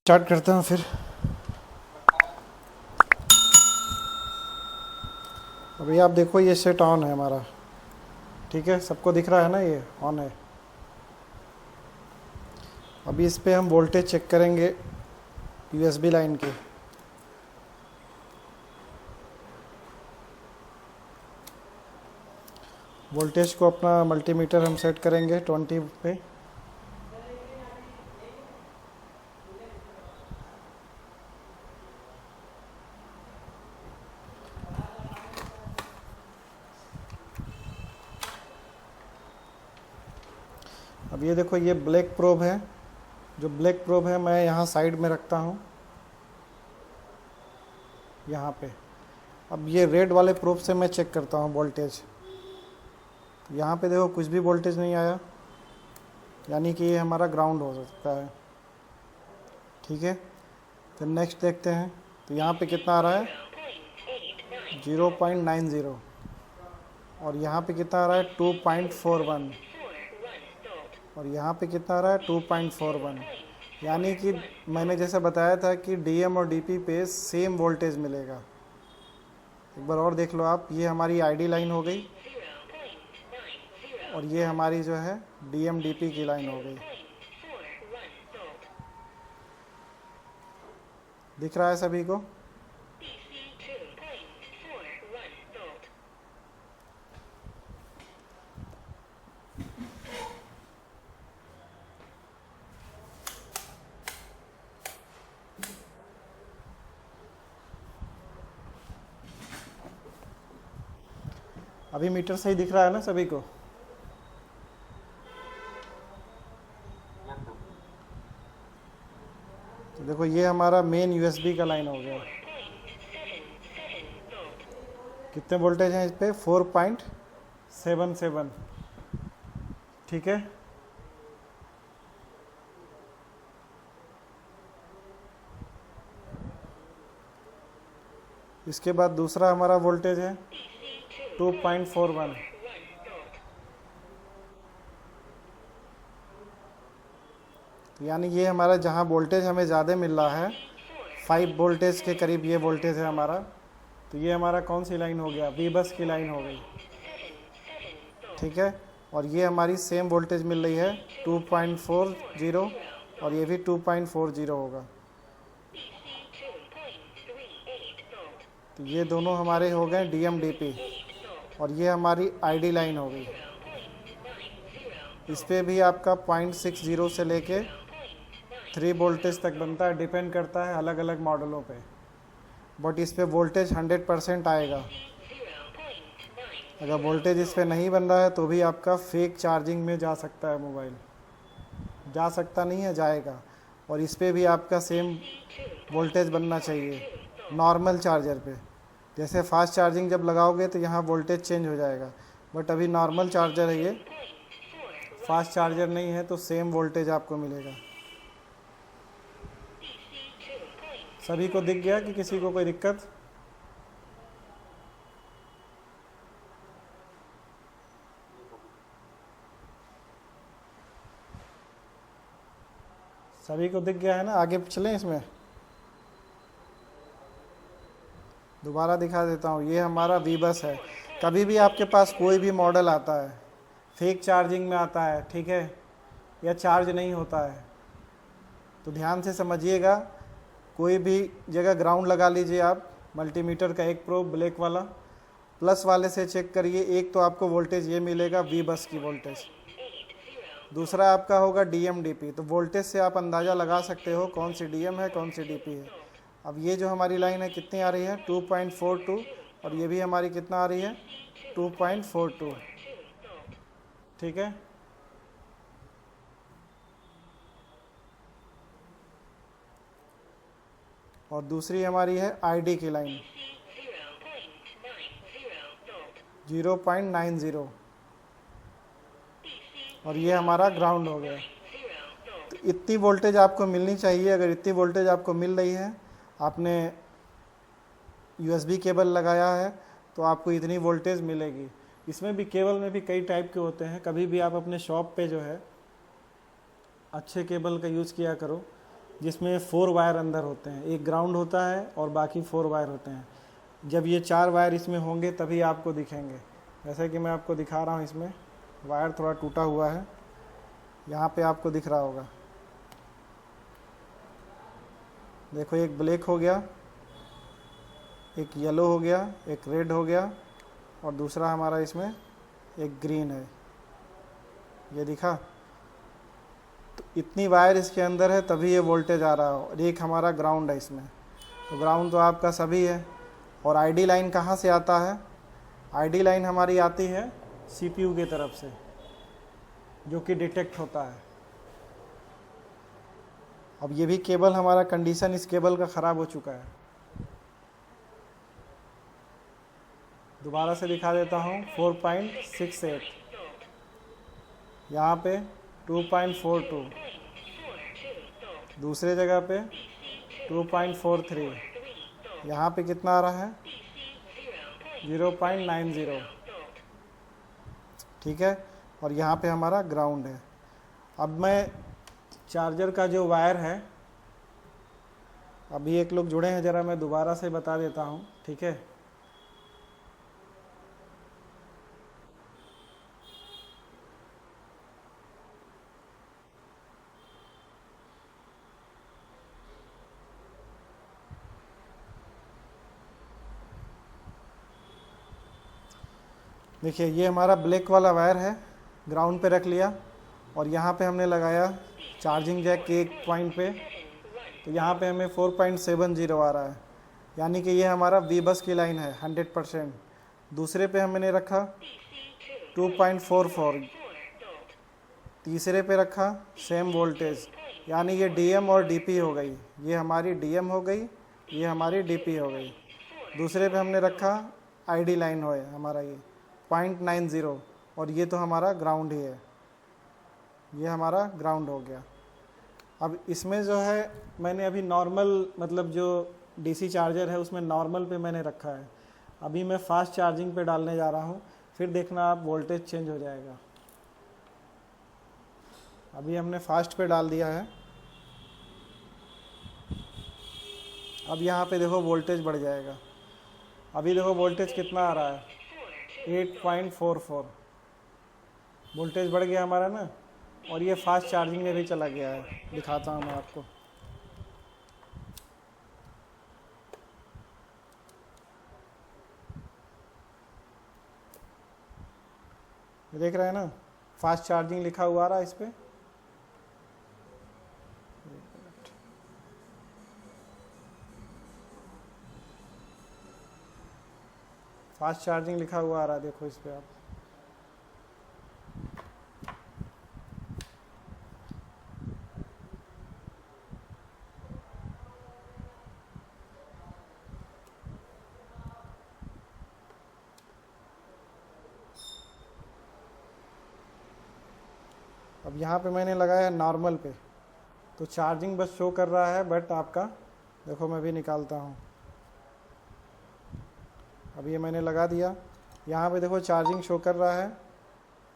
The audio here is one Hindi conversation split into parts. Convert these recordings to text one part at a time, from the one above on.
स्टार्ट करते हैं फिर। अभी आप देखो ये सेट ऑन है हमारा, ठीक है, सबको दिख रहा है ना, ये ऑन है। अभी इस पे हम वोल्टेज चेक करेंगे यूएसबी लाइन के। वोल्टेज को अपना मल्टीमीटर हम सेट करेंगे 20 पे। अब ये देखो ये ब्लैक प्रोब है, जो ब्लैक प्रोब है मैं यहाँ साइड में रखता हूँ यहाँ पे। अब ये रेड वाले प्रोब से मैं चेक करता हूँ वोल्टेज। यहाँ पे देखो कुछ भी वोल्टेज नहीं आया, यानी कि ये हमारा ग्राउंड हो सकता है, ठीक है। फिर नेक्स्ट देखते हैं, तो यहाँ पे कितना आ रहा है 0.90, और यहाँ पे कितना आ रहा है 2.41, और यहाँ पे कितना आ रहा है 2.41। यानी कि मैंने जैसे बताया था कि डीएम और डीपी पे सेम वोल्टेज मिलेगा। एक बार और देख लो आप, ये हमारी आईडी लाइन हो गई और ये हमारी जो है डीएम डीपी की लाइन हो गई। दिख रहा है सभी को? अभी मीटर सही दिख रहा है ना सभी को? तो देखो ये हमारा मेन यूएसबी का लाइन हो गया। कितने वोल्टेज हैं इस पे? 4.77, ठीक है। इसके बाद दूसरा हमारा वोल्टेज है 2.41, यानी ये हमारा जहाँ वोल्टेज हमें ज़्यादा मिल रहा है 5 वोल्टेज के करीब ये वोल्टेज है हमारा। तो ये हमारा कौन सी लाइन हो गया? वी बस की लाइन हो गई, ठीक है। और ये हमारी सेम वोल्टेज मिल रही है 2.40, और ये भी 2.40 होगा। तो ये दोनों हमारे हो गए डीएम डीपी, और ये हमारी आईडी लाइन हो गई। इस पे भी आपका 0.60 से लेके 3 वोल्टेज तक बनता है, डिपेंड करता है अलग अलग मॉडलों पे। बट इस पे वोल्टेज 100% आएगा। अगर वोल्टेज इस पे नहीं बन रहा है तो भी आपका फेक चार्जिंग में जा सकता है मोबाइल, जा सकता नहीं है, जाएगा। और इस पे भी आपका सेम वोल्टेज बनना चाहिए नॉर्मल चार्जर पे। जैसे फास्ट चार्जिंग जब लगाओगे तो यहाँ वोल्टेज चेंज हो जाएगा, बट अभी नॉर्मल चार्जर है, ये फास्ट चार्जर नहीं है, तो सेम वोल्टेज आपको मिलेगा। सभी को दिख गया कि किसी को कोई दिक्कत? सभी को दिख गया है ना? आगे चलें इसमें, दोबारा दिखा देता हूँ। ये हमारा वी बस है। कभी भी आपके पास कोई भी मॉडल आता है फेक चार्जिंग में आता है, ठीक है, या चार्ज नहीं होता है, तो ध्यान से समझिएगा। कोई भी जगह ग्राउंड लगा लीजिए आप, मल्टीमीटर का एक प्रोब ब्लैक वाला, प्लस वाले से चेक करिए। एक तो आपको वोल्टेज ये मिलेगा वी बस की वोल्टेज, दूसरा आपका होगा डीएम डीपी। तो वोल्टेज से आप अंदाज़ा लगा सकते हो कौन सी डीएम है कौन सी डीपी है। अब ये जो हमारी लाइन है कितनी आ रही है 2.42, और ये भी हमारी कितना आ रही है 2.42, ठीक है। और दूसरी हमारी है आईडी की लाइन 0.90, और ये हमारा ग्राउंड हो गया। तो इतनी वोल्टेज आपको मिलनी चाहिए। अगर इतनी वोल्टेज आपको मिल रही है, आपने यूएसबी केबल लगाया है, तो आपको इतनी वोल्टेज मिलेगी। इसमें भी केबल में भी कई टाइप के होते हैं। कभी भी आप अपने शॉप पे जो है अच्छे केबल का यूज़ किया करो। जिसमें 4 वायर अंदर होते हैं, एक ग्राउंड होता है और बाकी 4 वायर होते हैं। जब ये 4 वायर इसमें होंगे तभी आपको दिखेंगे। जैसे कि मैं आपको दिखा रहा हूँ, इसमें वायर थोड़ा टूटा हुआ है, यहाँ पे आपको दिख रहा होगा। देखो, एक ब्लैक हो गया, एक येलो हो गया, एक रेड हो गया और दूसरा हमारा इसमें एक ग्रीन है, ये दिखा। तो इतनी वायर इसके अंदर है तभी ये वोल्टेज आ रहा है। और एक हमारा ग्राउंड है इसमें, तो ग्राउंड तो आपका सभी है। और आईडी लाइन कहाँ से आता है? आईडी लाइन हमारी आती है सीपीयू की तरफ से, जो कि डिटेक्ट होता है। अब ये भी केबल हमारा कंडीशन इस केबल का ख़राब हो चुका है। दोबारा से दिखा देता हूँ, 4.68, यहाँ पे 2.42, दूसरे जगह पे 2.43, यहाँ पे कितना आ रहा है? 0.90, ठीक है। और यहाँ पे हमारा ग्राउंड है। अब मैं चार्जर का जो वायर है, अभी एक लोग जुड़े हैं, ज़रा मैं दोबारा से बता देता हूँ, ठीक है। देखिए, ये हमारा ब्लैक वाला वायर है, ग्राउंड पे रख लिया और यहाँ पे हमने लगाया चार्जिंग जैक के एक पॉइंट पे, तो यहाँ पे हमें 4.70 आ रहा है, यानी कि ये हमारा वी बस की लाइन है 100%। दूसरे पे हमने रखा 2.44, तीसरे पे रखा सेम वोल्टेज, यानी ये डीएम और डीपी हो गई, ये हमारी डीएम हो गई, ये हमारी डीपी हो गई। दूसरे पे हमने रखा आईडी लाइन हो हमारा ये 0.90, और ये तो हमारा ग्राउंड ही है, ये हमारा ग्राउंड हो गया। अब इसमें जो है मैंने अभी नॉर्मल, मतलब जो डीसी चार्जर है उसमें नॉर्मल पे मैंने रखा है। अभी मैं फास्ट चार्जिंग पे डालने जा रहा हूँ, फिर देखना आप वोल्टेज चेंज हो जाएगा। अभी हमने फास्ट पे डाल दिया है। अब यहाँ पे देखो वोल्टेज बढ़ जाएगा। अभी देखो वोल्टेज कितना आ रहा है? 8.44 वोल्टेज बढ़ गया हमारा ना, और ये फास्ट चार्जिंग में भी चला गया है। दिखाता हूँ मैं आपको। देख रहे हैं ना, फास्ट चार्जिंग लिखा हुआ आ रहा है इस पर। फास्ट चार्जिंग लिखा हुआ आ रहा है, देखो इस पर आप। अब यहाँ पे मैंने लगाया नॉर्मल पे, तो चार्जिंग बस शो कर रहा है, बट आपका देखो मैं भी निकालता हूँ। अब ये मैंने लगा दिया, यहाँ पे देखो चार्जिंग शो कर रहा है,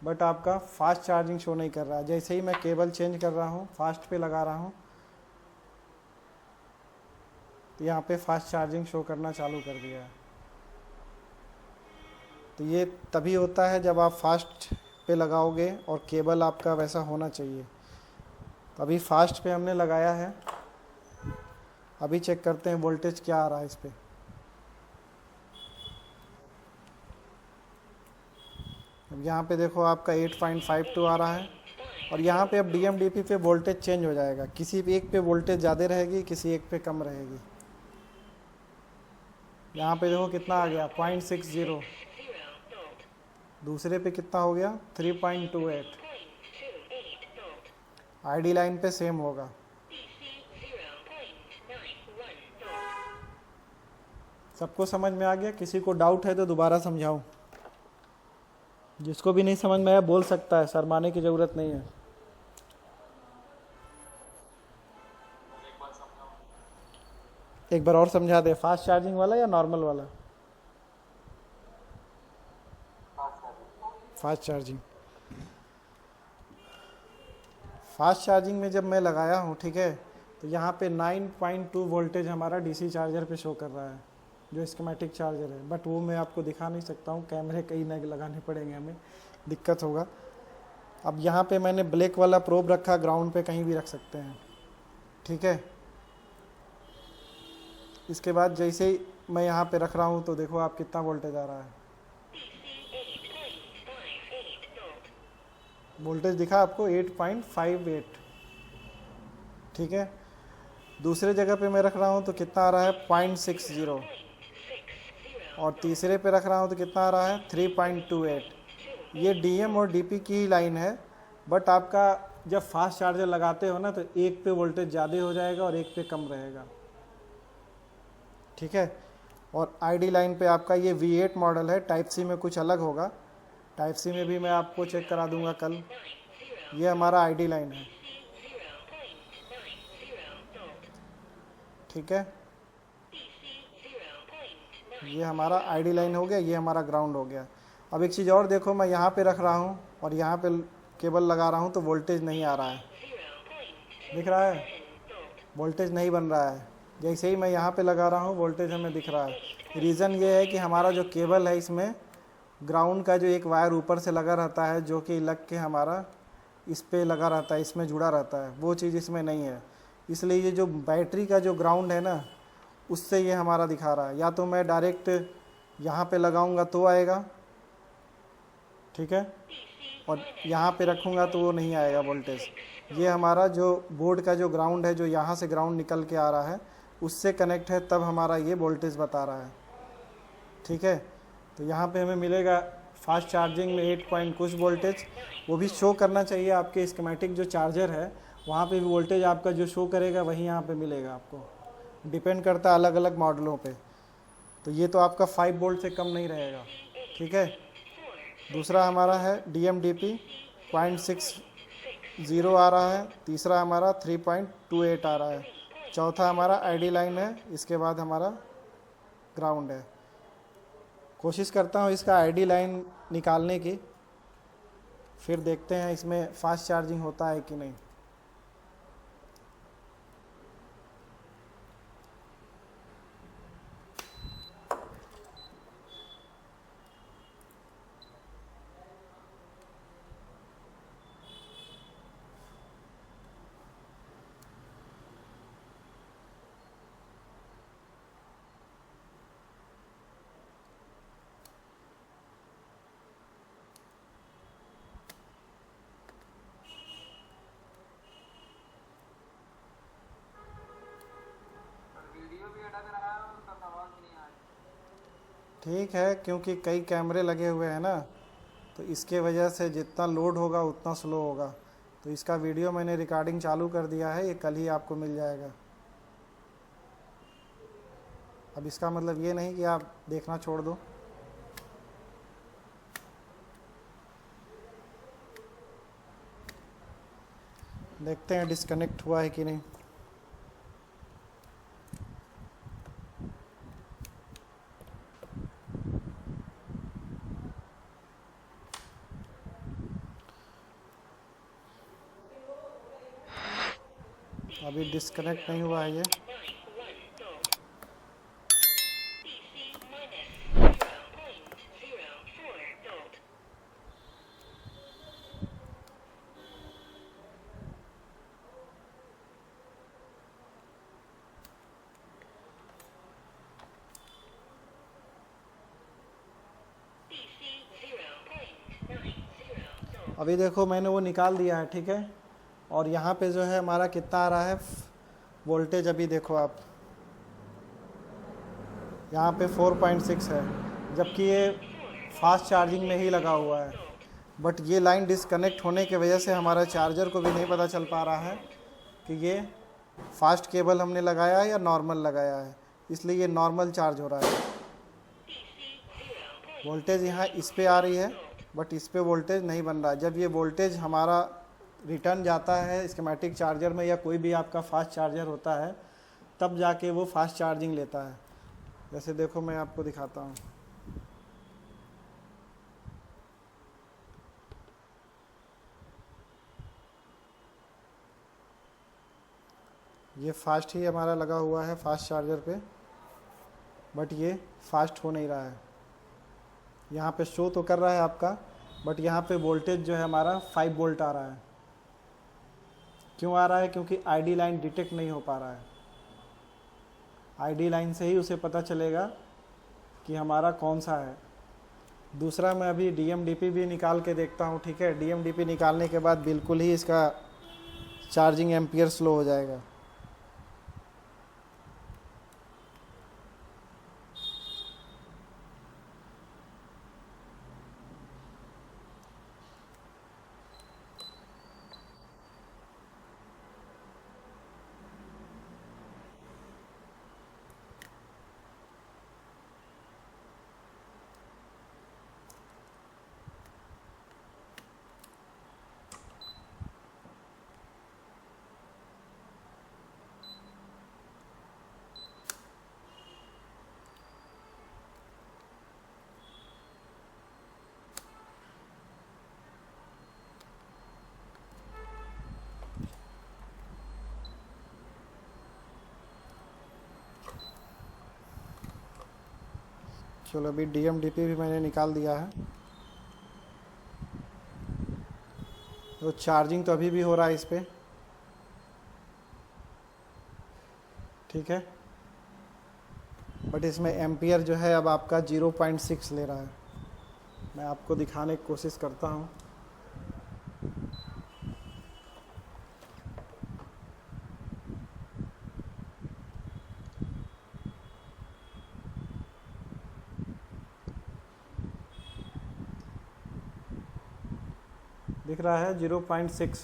बट आपका फास्ट चार्जिंग शो नहीं कर रहा है। जैसे ही मैं केबल चेंज कर रहा हूँ, फास्ट पे लगा रहा हूँ, तो यहाँ पे फास्ट चार्जिंग शो करना चालू कर दिया है। तो ये तभी होता है जब आप फास्ट पे लगाओगे, और केबल आपका वैसा होना चाहिए। तो अभी फास्ट पे हमने लगाया है। अभी चेक करते हैं वोल्टेज क्या आ रहा है इस पर। अब यहाँ पे देखो आपका 8.52 आ रहा है, और यहाँ पे अब डीएम-डीपी पे वोल्टेज चेंज हो जाएगा। किसी एक पे वोल्टेज ज़्यादा रहेगी, किसी एक पे कम रहेगी। यहाँ पे देखो कितना आ गया, 0.60। दूसरे पे कितना हो गया, 3.28। आईडी लाइन पे सेम होगा। सबको समझ में आ गया? किसी को डाउट है तो दोबारा समझाऊं? जिसको भी नहीं समझ में आया बोल सकता है, शर्माने की ज़रूरत नहीं है। एक बार और समझा दे। फास्ट चार्जिंग वाला या नॉर्मल वाला? Fast charging. फास्ट चार्जिंग में जब मैं लगाया हूँ, ठीक है, तो यहाँ पे 9.2 वोल्टेज हमारा डीसी चार्जर पे शो कर रहा है, जो स्कीमेटिक चार्जर है, बट वो मैं आपको दिखा नहीं सकता हूँ, कैमरे कई नग लगाने पड़ेंगे हमें, दिक्कत होगा। अब यहाँ पे मैंने ब्लैक वाला प्रोब रखा, ग्राउंड पे कहीं भी रख सकते हैं, ठीक है। इसके बाद जैसे ही मैं यहाँ पे रख रहा हूँ तो देखो आप कितना वोल्टेज आ रहा है, वोल्टेज दिखा आपको 8.58, ठीक है। दूसरे जगह पे मैं रख रहा हूँ तो कितना आ रहा है 0.60, और तीसरे पे रख रहा हूँ तो कितना आ रहा है 3.28। ये डीएम और डीपी की ही लाइन है, बट आपका जब फास्ट चार्जर लगाते हो ना तो एक पे वोल्टेज ज़्यादा हो जाएगा और एक पे कम रहेगा, ठीक है। और आईडी लाइन पे आपका ये V8 मॉडल है, टाइप सी में कुछ अलग होगा, टाइप सी में भी मैं आपको चेक करा दूंगा कल। ये हमारा आईडी लाइन है, ठीक है। ये हमारा आईडी लाइन हो गया, ये हमारा ग्राउंड हो गया। अब एक चीज़ और देखो, मैं यहाँ पे रख रहा हूँ और यहाँ पे केबल लगा रहा हूँ तो वोल्टेज नहीं आ रहा है, दिख रहा है, वोल्टेज नहीं बन रहा है। जैसे ही मैं यहाँ पे लगा रहा हूँ वोल्टेज हमें दिख रहा है। रीज़न ये है कि हमारा जो केबल है इसमें ग्राउंड का जो एक वायर ऊपर से लगा रहता है, जो कि लग के हमारा इस पे लगा रहता है, इसमें जुड़ा रहता है, वो चीज़ इसमें नहीं है। इसलिए ये जो बैटरी का जो ग्राउंड है ना, उससे ये हमारा दिखा रहा है। या तो मैं डायरेक्ट यहाँ पे लगाऊंगा तो आएगा, ठीक है, और यहाँ पे रखूँगा तो वो नहीं आएगा वोल्टेज। ये हमारा जो बोर्ड का जो ग्राउंड है, जो यहाँ से ग्राउंड निकल के आ रहा है, उससे कनेक्ट है, तब हमारा ये वोल्टेज बता रहा है, ठीक है। तो यहाँ पे हमें मिलेगा फास्ट चार्जिंग में 8 पॉइंट कुछ वोल्टेज, वो भी शो करना चाहिए आपके स्कीमेटिक जो चार्जर है, वहाँ पे भी वोल्टेज आपका जो शो करेगा वही यहाँ पे मिलेगा आपको, डिपेंड करता है अलग अलग मॉडलों पे। तो ये तो आपका 5 वोल्ट से कम नहीं रहेगा, ठीक है। दूसरा हमारा है DMDP 0.60 आ रहा है, तीसरा हमारा 3.28 आ रहा है, चौथा हमारा आईडी लाइन है, इसके बाद हमारा ग्राउंड है। कोशिश करता हूँ इसका आईडी लाइन निकालने की, फिर देखते हैं इसमें फास्ट चार्जिंग होता है कि नहीं। ठीक है, क्योंकि कई कैमरे लगे हुए हैं ना, तो इसके वजह से जितना लोड होगा उतना स्लो होगा। तो इसका वीडियो मैंने रिकॉर्डिंग चालू कर दिया है, ये कल ही आपको मिल जाएगा। अब इसका मतलब ये नहीं कि आप देखना छोड़ दो। देखते हैं डिस्कनेक्ट हुआ है कि नहीं। अभी डिस्कनेक्ट नहीं हुआ है ये। अभी देखो मैंने वो निकाल दिया है, ठीक है। और यहाँ पे जो है हमारा कितना आ रहा है वोल्टेज, अभी देखो आप, यहाँ पे 4.6 है, जबकि ये फास्ट चार्जिंग में ही लगा हुआ है। बट ये लाइन डिस्कनेक्ट होने की वजह से हमारा चार्जर को भी नहीं पता चल पा रहा है कि ये फास्ट केबल हमने लगाया है या नॉर्मल लगाया है, इसलिए ये नॉर्मल चार्ज हो रहा है। वोल्टेज यहाँ इस पे आ रही है, बट इस पे वोल्टेज नहीं बन रहा। जब ये वोल्टेज हमारा रिटर्न जाता है स्कीमेटिक चार्जर में, या कोई भी आपका फास्ट चार्जर होता है, तब जाके वो फास्ट चार्जिंग लेता है। जैसे देखो मैं आपको दिखाता हूँ, ये फास्ट ही हमारा लगा हुआ है फास्ट चार्जर पे, बट ये फास्ट हो नहीं रहा है। यहाँ पे शो तो कर रहा है आपका, बट यहाँ पे वोल्टेज जो है हमारा 5 वोल्ट आ रहा है। क्यों आ रहा है? क्योंकि आईडी लाइन डिटेक्ट नहीं हो पा रहा है। आईडी लाइन से ही उसे पता चलेगा कि हमारा कौन सा है। दूसरा मैं अभी डीएमडीपी भी निकाल के देखता हूँ, ठीक है। डीएमडीपी निकालने के बाद बिल्कुल ही इसका चार्जिंग एम्पियर स्लो हो जाएगा। चलो अभी डीएमडीपी भी मैंने निकाल दिया है। तो चार्जिंग तो अभी भी हो रहा है इस पर, ठीक है। बट इसमें एम्पियर जो है अब आपका 0.6 ले रहा है। मैं आपको दिखाने की कोशिश करता हूँ। दिख रहा है 0.6।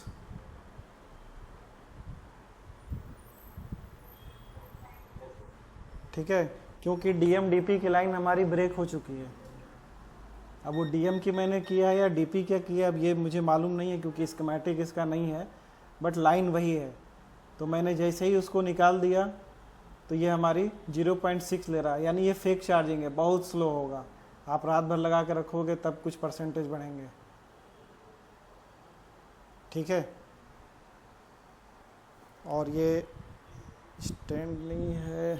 ठीक है, क्योंकि डीएमडीपी की लाइन हमारी ब्रेक हो चुकी है। अब वो डीएम की मैंने किया है या डीपी क्या किया अब ये मुझे मालूम नहीं है, क्योंकि स्कीमेटिक इसका नहीं है, बट लाइन वही है। तो मैंने जैसे ही उसको निकाल दिया तो ये हमारी 0.6 ले रहा है, यानी ये फेक चार्जिंग है, बहुत स्लो होगा। आप रात भर लगा के रखोगे तब कुछ परसेंटेज बढ़ेंगे, ठीक है। और ये स्टैंड नहीं है,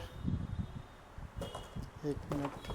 एक मिनट।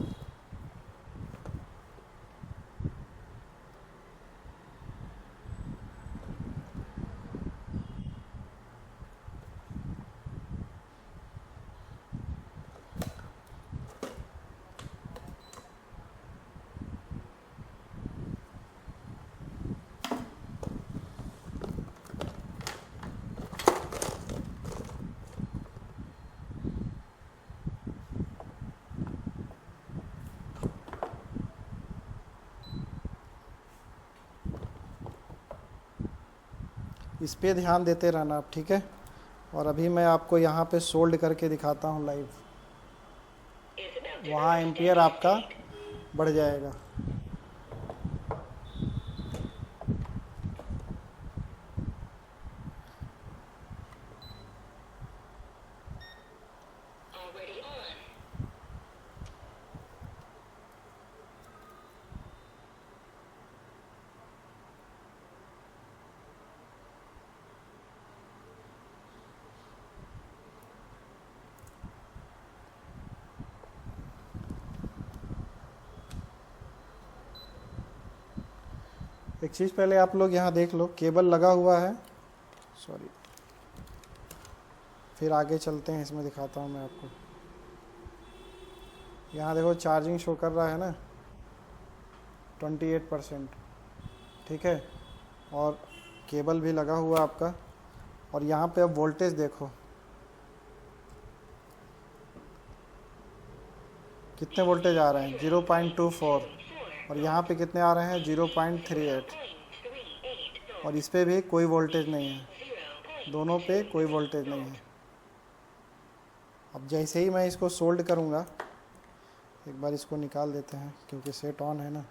इस पे ध्यान देते रहना आप, ठीक है। और अभी मैं आपको यहाँ पे सोल्ड करके दिखाता हूँ लाइव, वहाँ एम्पियर आपका बढ़ जाएगा। एक चीज़ पहले आप लोग यहाँ देख लो, केबल लगा हुआ है, सॉरी, फिर आगे चलते हैं, इसमें दिखाता हूँ मैं आपको। यहाँ देखो चार्जिंग शो कर रहा है ना 28%, ठीक है। और केबल भी लगा हुआ आपका, और यहाँ पे अब वोल्टेज देखो कितने वोल्टेज आ रहे हैं, 0.24। और यहाँ पे कितने आ रहे हैं, 0.38। और इस पे भी कोई वोल्टेज नहीं है, दोनों पे कोई वोल्टेज नहीं है। अब जैसे ही मैं इसको सोल्ड करूँगा, एक बार इसको निकाल देते हैं क्योंकि सेट ऑन है ना।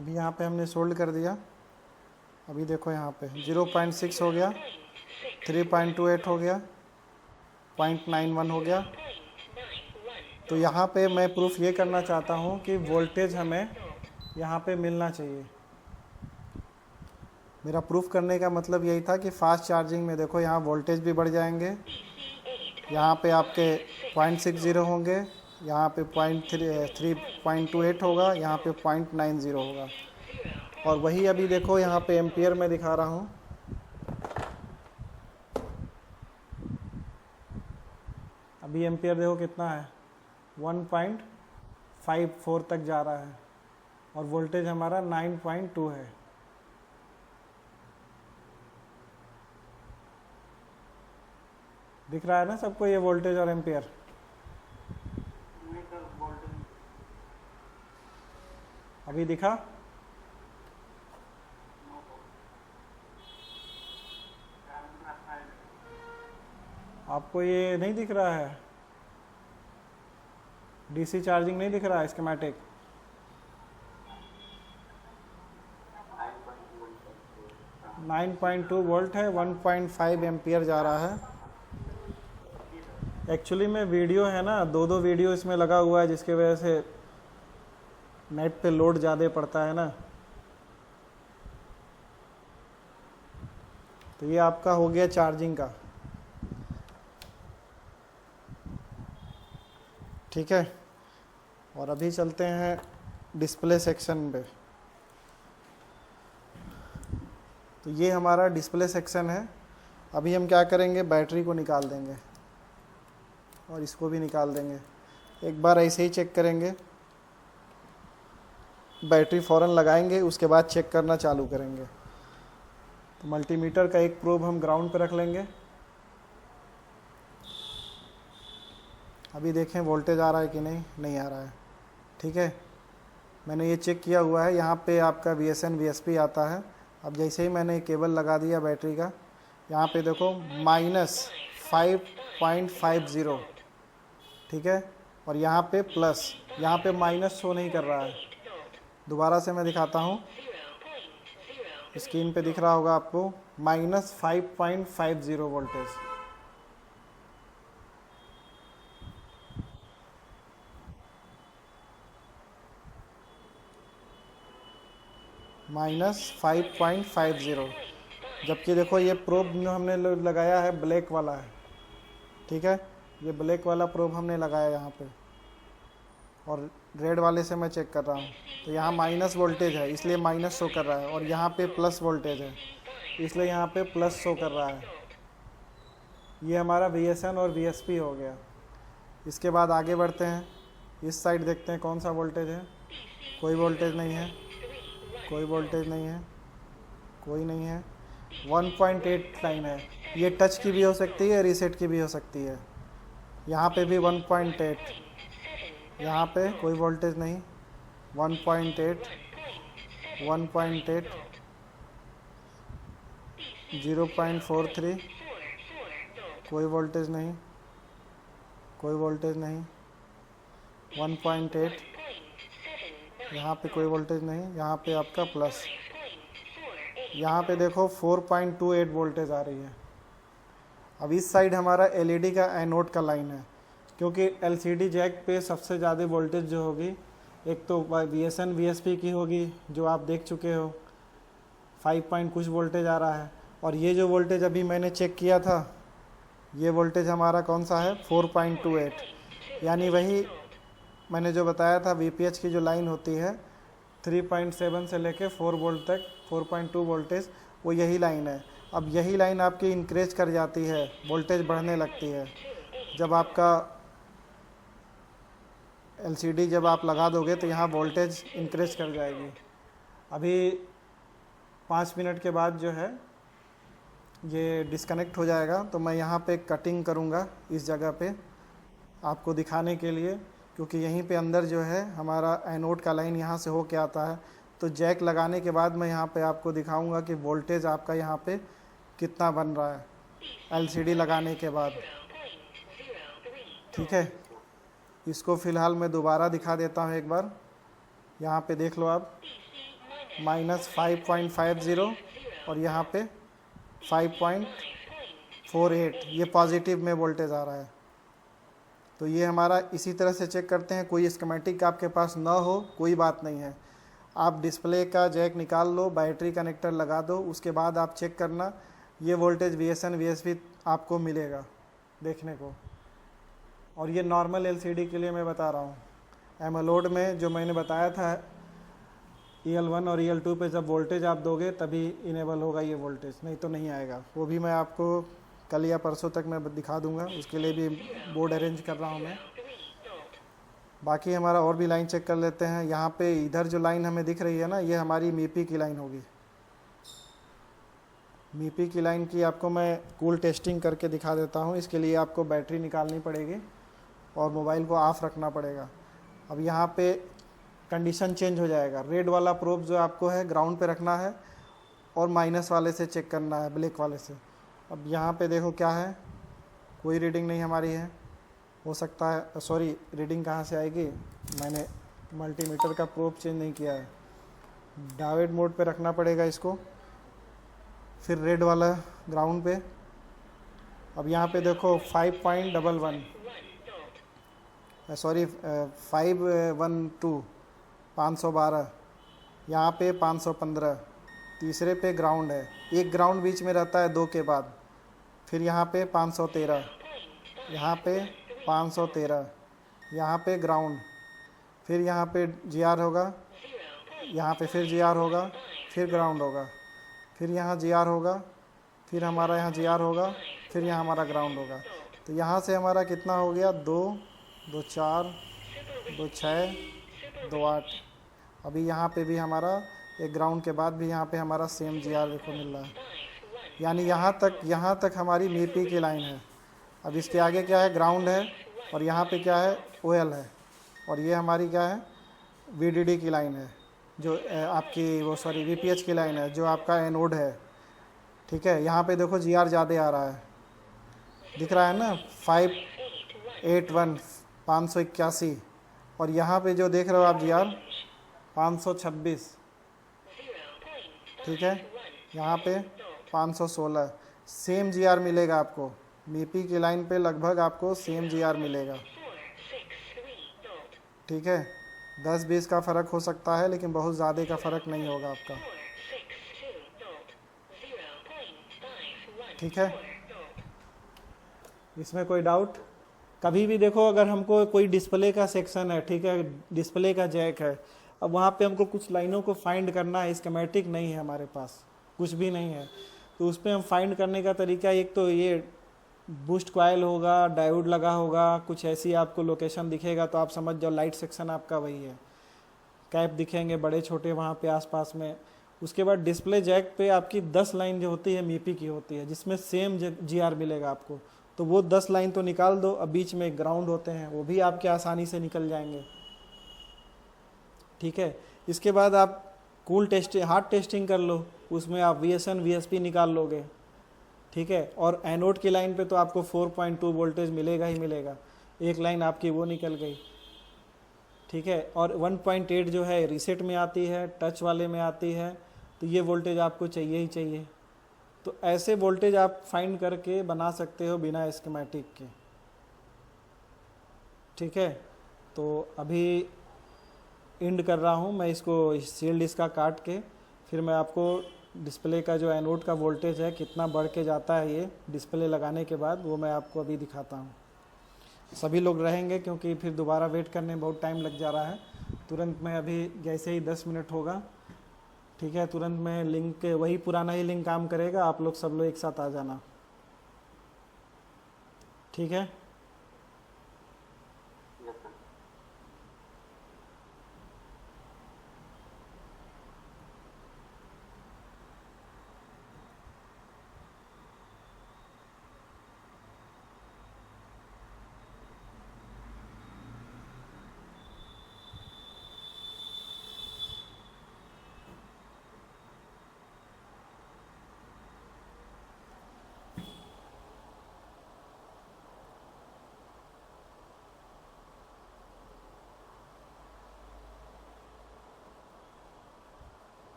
अभी यहाँ पे हमने सोल्ड कर दिया। अभी देखो यहाँ पे 0.6 हो गया, 3.28 हो गया, 0.91 हो गया। तो यहाँ पे मैं प्रूफ ये करना चाहता हूँ कि वोल्टेज हमें यहाँ पे मिलना चाहिए। मेरा प्रूफ करने का मतलब यही था कि फास्ट चार्जिंग में देखो यहाँ वोल्टेज भी बढ़ जाएंगे, यहाँ पे आपके 0.60 होंगे, यहाँ पे 3.28 होगा, यहाँ पे 0.90 होगा। और वही अभी देखो यहाँ पे एम्पियर में दिखा रहा हूँ। अभी एम्पियर देखो कितना है, 1.54 तक जा रहा है और वोल्टेज हमारा 9.2 है। दिख रहा है ना सबको ये वोल्टेज और एम्पियर? अभी दिखा? आपको ये नहीं दिख रहा है? डीसी चार्जिंग नहीं दिख रहा है स्कीमेटिक? नाइन 9.2 वोल्ट है, 1.5 एम्पियर जा रहा है। एक्चुअली में वीडियो है ना, दो वीडियो इसमें लगा हुआ है, जिसकी वजह से नेट पे लोड ज़्यादा पड़ता है ना। तो ये आपका हो गया चार्जिंग का, ठीक है। और अभी चलते हैं डिस्प्ले सेक्शन पे। तो ये हमारा डिस्प्ले सेक्शन है। अभी हम क्या करेंगे, बैटरी को निकाल देंगे और इसको भी निकाल देंगे। एक बार ऐसे ही चेक करेंगे, बैटरी फ़ौरन लगाएंगे, उसके बाद चेक करना चालू करेंगे। तो मल्टीमीटर का एक प्रोब हम ग्राउंड पर रख लेंगे। अभी देखें वोल्टेज आ रहा है कि नहीं आ रहा है, ठीक है। मैंने ये चेक किया हुआ है, यहाँ पे आपका VSN VSP आता है। अब जैसे ही मैंने केबल लगा दिया बैटरी का, यहाँ पे देखो -5.50, ठीक है। और यहाँ पे प्लस, यहाँ पे माइनस शो नहीं कर रहा है। दोबारा से मैं दिखाता हूँ, स्क्रीन पे दिख रहा होगा आपको -5.50 वोल्टेज। -5.50, जबकि देखो ये प्रोब जो हमने लगाया है ब्लैक वाला है, ठीक है। ये ब्लैक वाला प्रोब हमने लगाया यहाँ पे, और रेड वाले से मैं चेक कर रहा हूँ। तो यहाँ माइनस वोल्टेज है, इसलिए माइनस शो कर रहा है, और यहाँ पे प्लस वोल्टेज है, इसलिए यहाँ पे प्लस शो कर रहा है। ये हमारा VSN और VSP हो गया। इसके बाद आगे बढ़ते हैं, इस साइड देखते हैं कौन सा वोल्टेज है। कोई वोल्टेज नहीं है, कोई वोल्टेज नहीं है, कोई नहीं है। 1.8 लाइन है, ये टच की भी हो सकती है, रीसेट की भी हो सकती है। यहाँ पे भी 1.8, यहाँ पे कोई वोल्टेज नहीं। 1.8, 1.8, 0.43, कोई वोल्टेज नहीं, कोई वोल्टेज नहीं। 1.8, यहाँ पे कोई वोल्टेज नहीं, यहाँ पे आपका प्लस। यहाँ पे देखो 4.28 वोल्टेज आ रही है। अब इस साइड हमारा LED का एनोड का लाइन है, क्योंकि LCD जैक पे सबसे ज़्यादा वोल्टेज जो होगी, एक तो VSN VSP की होगी, जो आप देख चुके हो, 5 पॉइंट कुछ वोल्टेज आ रहा है। और ये जो वोल्टेज अभी मैंने चेक किया था, ये वोल्टेज हमारा कौन सा है, 4.28, यानी वही मैंने जो बताया था VPH की जो लाइन होती है 3.7 से लेके 4 वोल्ट तक, 4.2 वोल्टेज, वो यही लाइन है। अब यही लाइन आपकी इंक्रीज कर जाती है, वोल्टेज बढ़ने लगती है। जब आपका LCD जब आप लगा दोगे तो यहाँ वोल्टेज इंक्रीज कर जाएगी। अभी 5 मिनट के बाद जो है ये डिस्कनेक्ट हो जाएगा, तो मैं यहाँ पे कटिंग करूँगा इस जगह पे आपको दिखाने के लिए, क्योंकि यहीं पे अंदर जो है हमारा एनोड का लाइन यहाँ से होके आता है। तो जैक लगाने के बाद मैं यहाँ पे आपको दिखाऊंगा कि वोल्टेज आपका यहाँ पे कितना बन रहा है LCD लगाने के बाद, ठीक है। इसको फ़िलहाल मैं दोबारा दिखा देता हूँ एक बार, यहाँ पे देख लो आप। -5.50 और यहाँ पे 5.48, ये पॉजिटिव में वोल्टेज आ रहा है। तो ये हमारा इसी तरह से चेक करते हैं। कोई स्कीमेटिक आपके पास ना हो कोई बात नहीं है, आप डिस्प्ले का जैक निकाल लो, बैटरी कनेक्टर लगा दो, उसके बाद आप चेक करना, ये वोल्टेज VSN VSB आपको मिलेगा देखने को। और ये नॉर्मल LCD के लिए मैं बता रहा हूँ। एमोलेड में जो मैंने बताया था EL1 और EL2 पे जब वोल्टेज आप दोगे तभी इनेबल होगा ये वोल्टेज, नहीं तो नहीं आएगा। वो भी मैं आपको कल या परसों तक मैं दिखा दूंगा, उसके लिए भी बोर्ड अरेंज कर रहा हूँ मैं। बाकी हमारा और भी लाइन चेक कर लेते हैं। यहाँ पे इधर जो लाइन हमें दिख रही है ना, ये हमारी मीपी की लाइन होगी। मीपी की लाइन की आपको मैं कूल टेस्टिंग करके दिखा देता हूँ। इसके लिए आपको बैटरी निकालनी पड़ेगी और मोबाइल को ऑफ रखना पड़ेगा। अब यहाँ पे कंडीशन चेंज हो जाएगा। रेड वाला प्रोब जो आपको है ग्राउंड पे रखना है और माइनस वाले से चेक करना है, ब्लैक वाले से। अब यहाँ पे देखो क्या है, कोई रीडिंग नहीं हमारी है। हो सकता है, सॉरी, रीडिंग कहाँ से आएगी, मैंने मल्टीमीटर का प्रोब चेंज नहीं किया है। डायोड मोड पे रखना पड़ेगा इसको, फिर रेड वाला ग्राउंड पे। अब यहाँ पे देखो 5.11, सॉरी 512, 512, यहाँ पे 515, तीसरे पे ग्राउंड है, एक ग्राउंड बीच में रहता है दो के बाद। फिर यहाँ पे 513, यहाँ पे 513, यहाँ पे ग्राउंड, फिर यहाँ पे GR होगा, यहाँ पे फिर GR होगा, फिर ग्राउंड होगा, फिर यहाँ GR होगा, फिर हमारा यहाँ GR होगा, फिर यहाँ हमारा ग्राउंड होगा। तो यहाँ से हमारा कितना हो गया, 2, 2 4, 2 6, 2 8। अभी यहाँ पे भी हमारा एक ग्राउंड के बाद भी यहाँ पे हमारा सेम GR देखो मिल रहा है। यानी यहाँ तक हमारी मीपी की लाइन है। अब इसके आगे क्या है, ग्राउंड है, और यहाँ पे क्या है, OL है, और ये हमारी क्या है, VDD की लाइन है, जो आपकी वो सॉरी VPH की लाइन है, जो आपका एनोड है। ठीक है, यहाँ पे देखो GR ज़्यादा आ रहा है, दिख रहा है ना, 581, 581, और यहाँ पे जो देख रहे हो आप GR 526। ठीक है, यहाँ पे 516, सेम GR मिलेगा आपको। मीपी की लाइन पे लगभग आपको सेम GR मिलेगा। ठीक है, 10-20 का फ़र्क हो सकता है, लेकिन बहुत ज़्यादा का फ़र्क नहीं होगा आपका। ठीक है, इसमें कोई डाउट? कभी भी देखो, अगर हमको कोई डिस्प्ले का सेक्शन है, ठीक है, डिस्प्ले का जैक है, अब वहाँ पे हमको कुछ लाइनों को फाइंड करना है, स्कीमेटिक नहीं है हमारे पास, कुछ भी नहीं है, तो उस पर हम फाइंड करने का तरीका, एक तो ये बूस्ट कॉइल होगा, डायोड लगा होगा, कुछ ऐसी आपको लोकेशन दिखेगा तो आप समझ जाओ लाइट सेक्शन आपका वही है। कैप दिखेंगे बड़े छोटे वहाँ पे आसपास में। उसके बाद डिस्प्ले जैक पे आपकी 10 लाइन जो होती है मीपी की होती है, जिसमें सेम GR मिलेगा आपको। तो वो 10 लाइन तो निकाल दो। अब बीच में ग्राउंड होते हैं, वो भी आपके आसानी से निकल जाएंगे। ठीक है, इसके बाद आप कूल टेस्टिंग, हार्ड टेस्टिंग कर लो, उसमें आप VSN VSB निकाल लोगे। ठीक है, और एनोड की लाइन पे तो आपको 4.2 वोल्टेज मिलेगा ही मिलेगा, एक लाइन आपकी वो निकल गई। ठीक है, और 1.8 जो है रीसेट में आती है, टच वाले में आती है, तो ये वोल्टेज आपको चाहिए ही चाहिए। तो ऐसे वोल्टेज आप फाइंड करके बना सकते हो बिना स्कीमेटिक के। ठीक है, तो अभी एंड कर रहा हूँ मैं इसको, शील्ड इसका काट के, फिर मैं आपको डिस्प्ले का जो एनोड का वोल्टेज है कितना बढ़ के जाता है ये डिस्प्ले लगाने के बाद, वो मैं आपको अभी दिखाता हूँ। सभी लोग रहेंगे क्योंकि फिर दोबारा वेट करने में बहुत टाइम लग जा रहा है। तुरंत मैं अभी जैसे ही 10 मिनट होगा, ठीक है, तुरंत मैं लिंक, वही पुराना ही लिंक काम करेगा, आप लोग सब लोग एक साथ आ जाना। ठीक है।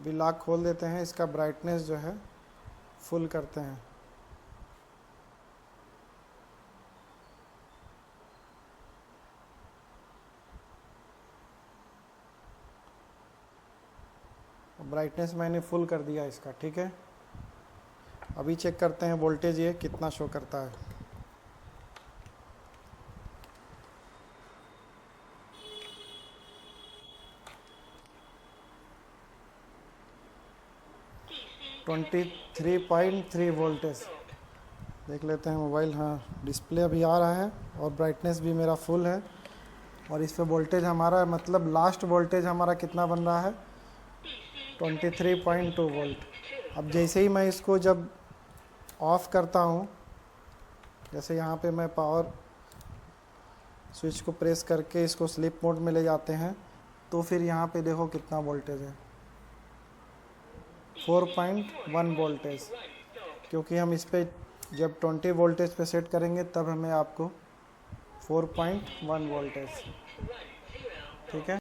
अभी लॉक खोल देते हैं, इसका ब्राइटनेस जो है फुल करते हैं। ब्राइटनेस मैंने फुल कर दिया इसका, ठीक है। अभी चेक करते हैं वोल्टेज ये कितना शो करता है। Twenty 3.3 voltage. देख लेते हैं मोबाइल, हाँ डिस्प्ले अभी आ रहा है और ब्राइटनेस भी मेरा फुल है। और इस पे वोल्टेज हमारा मतलब लास्ट वोल्टेज हमारा कितना बन रहा है, 23.2 वोल्ट। अब जैसे ही मैं इसको जब ऑफ़ करता हूँ, जैसे यहाँ पे मैं पावर स्विच को प्रेस करके इसको स्लीप मोड में ले जाते हैं, तो फिर यहाँ पे देखो कितना वोल्टेज है, 4.1 वोल्टेज। क्योंकि हम इस पे जब 20 वोल्टेज पे सेट करेंगे तब हमें आपको 4.1 वोल्टेज, ठीक है।